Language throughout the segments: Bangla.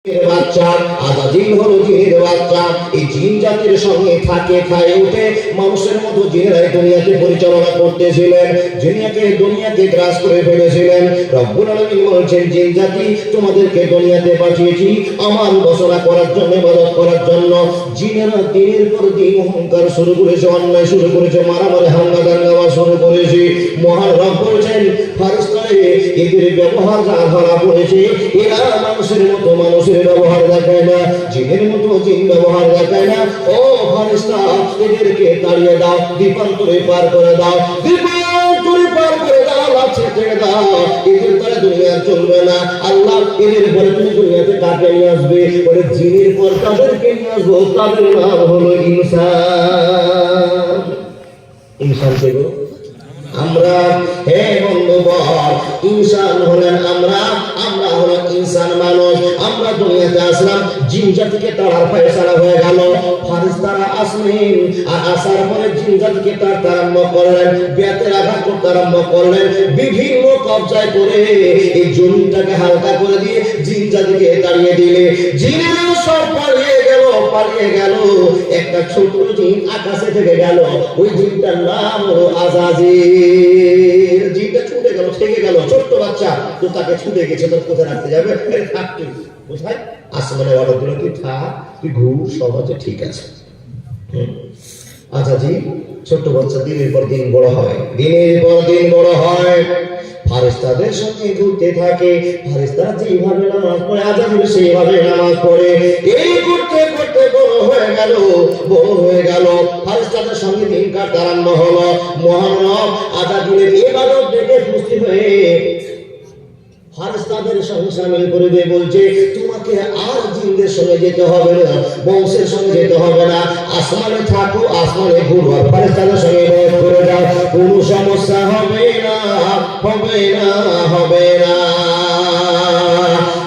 বাচ্চা আজাজিল হলো জিনের বাচ্চা। এই জিন জাতির সঙ্গে থাকে খায় উঠে মানুষের মতো জিনেরাই দুনিয়াকে পরিচালনা করতেছিলেন, দুনিয়াকে গ্রাস করে ফেলেছিলেন। রব্বুল আলামিন বলছেন, জিন জাতি তোমাদেরকে দুনিয়াতে পাঠিয়েছি আমার উপাসনা করার জন্য, ইবাদত করার জন্য। জিনেরা দিনের পর দিন অহংকার শুরু করেছে, অন্যায় শুরু করেছে, মারামারি হাঙ্গা দাঙ্গা শুরু করেছে। মহান রব বলছেন, ফারিস্তারে এদের ব্যবহার যা ধরা পড়েছে, এরা মানুষের মতো মানুষের ব্যবহার দেখায় না, জিনের মতো জিন ব্যবহার দেখায় না। ও ফারিস্তা, এদেরকে তাড়িয়ে দাও, দ্বীপান্তরে পার করে দাও, দ্বীপান্তরে পার করে দাও, ছেড়ে দাও। এদের তারা দুনিয়া চলবে না। আল্লাহ এদের পরে তুমি দুনিয়াতে কাকে নিয়ে আসবে? ওরে জিনের পর তাদেরকে নিয়ে আসবো, তাদের নাম হলো ইনসান। ইনসান কে গো? আমরা। হে বন্ধুগণ, ইনসান হলেন আমরা, আমরা হলো ইনসান মানুষ। আমরা দুনিয়াতে আসলাম, জিন জাতিকে তাড়ার ফয়সালা হয়ে গেল। ফারিস্তারা আসলেন, আর আসার পরে জিন জাতিকে তাড়তে আরম্ভ করলেন, বেতের আঘাত করতে আরম্ভ করলেন, বিভিন্ন কবজায় করে এই জমিটাকে হালকা করে দিয়ে জিন জাতিকে তাড়িয়ে দিলে। জিনেরা সব পালিয়ে গেল, পালিয়ে গেল। একটা ছোট জিন আকাশে থেকে গেল, ওই জিনটার নাম হলো আজাজিল। জিনটা ছুটে গেল, থেকে গেল, ছোট্ট বাচ্চা তো তাকে ছুটে গেছে, তোর কোথায় রাখতে যাবে? থাকতে কোথায়? আসমানে অর্ডার দিল, তুই থাক, তুই ঘুর, সব আছে, ঠিক আছে। আজাজিল ছোট্ট বাচ্চা দিনের পর দিন বড় হয়, দিনের পর দিন বড় হয়, ফারিস্তাদের সঙ্গে ঘুরতে থাকে। ফারিস্তারা যেভাবে নামাজ পড়ে, আজাজিল সেইভাবে নামাজ পড়ে। এই করতে করতে বড় হয়ে গেল, বড় হয়ে গেল। ফারিস্তাদের সঙ্গে দিন কাটতে আরম্ভ হলো। মহান রব আজাজিলের ইবাদত দেখে খুশি হয়ে ফারিস্তাদের সঙ্গে শামিল করে দিয়ে বলছে, তোমাকে আর জিনদের সঙ্গে যেতে হবে না, বংশের সঙ্গে যেতে হবে না, আসমানে থাকো, আসমানে ঘুরো, ফারিস্তাদের সঙ্গে ইবাদত করে যাও, কোনো সমস্যা হবে না, হবে না, হবে না।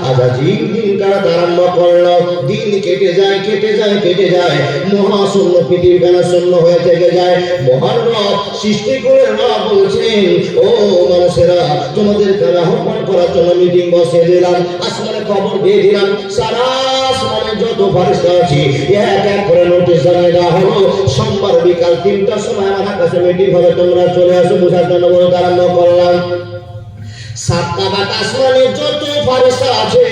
আজাজিল দিন কাটাতে আরম্ভ করলো। দিন কেটে যায়, কেটে যায়, কেটে যায়, মহাশূন্য, পৃথিবী কানা শূন্য হয়ে থেকে যায়। মহান রব সৃষ্টি করে রব বলছেন, ও মানুষেরা, তোমাদেরকে আহ্বান করার জন্য মিটিং বসিয়ে দিলাম, আসমানে খবর দিয়ে দিলাম, সারা আসমানে যত ফারিস্তা আছে এক এক করে নোটিশ জানিয়ে দেওয়া হলো, সোমবার বিকাল 3টার সময় আমার কাছে মিটিং হবে, তোমরা চলে আসো। বোঝার জন্য বলতে আরম্ভ করলাম। 7টা বাট আসমানে যত ফারিস্তা আছে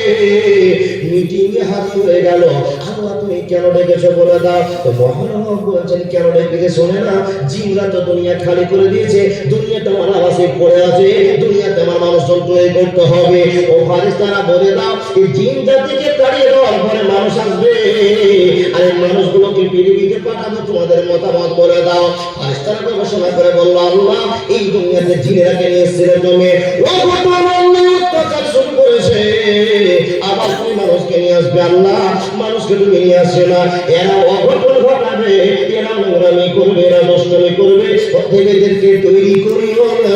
মিটিং এ হাজির হয়ে গেল। আল্লাহ তুমি কেন ডেকেছো বলে দাও। তো মহান রব বলছেন, কেন ডেকেছে শোনে না, জিনরা তো দুনিয়া খালি করে দিয়েছে, দুনিয়াটা আমার আবাসে পড়ে আছে, দুনিয়াতে আমার মানুষজন তৈরি করতে হবে। ও ফারিস্তারা বলে দাও, এই জিন জাতিকে তাড়িয়ে দেওয়ার পরে মানুষ আসবে, আর এই মানুষগুলোকে পৃথিবীতে পাঠাবো, তোমাদের মতামত বলে দাও। ফারিস্তারা গবেষণা করে বলল, আল্লাহ এই দুনিয়াতে জিনেরাকে নিয়ে এসেছিল জমে, ও অত্যাচার শুরু করেছে, আবার তুমি মানুষকে নিয়ে আসবে। আল্লাহ মানুষকে তুমি নিয়ে আসছে না, এরা অঘটন ঘটাবে, এরা নোংরামি করবে, এরা নষ্টমি করবে, এদেরকে তৈরি করিও না,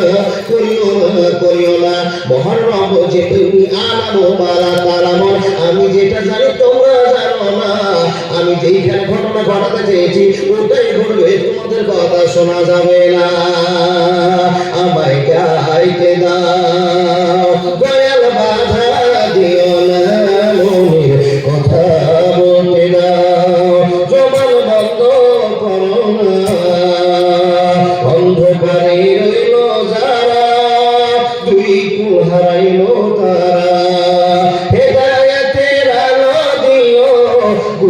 করিও না, করিও না। মহান রব বলছে, তুমি আলামো মালা তালামো, আমি যেটা জানি তোমরা জানো না, আমি যেইখানে ঘটনা ঘটাতে চেয়েছি ওটাই ঘটবে, তোমাদের কথা শোনা যাবে না, আমায় গাইতে দাও।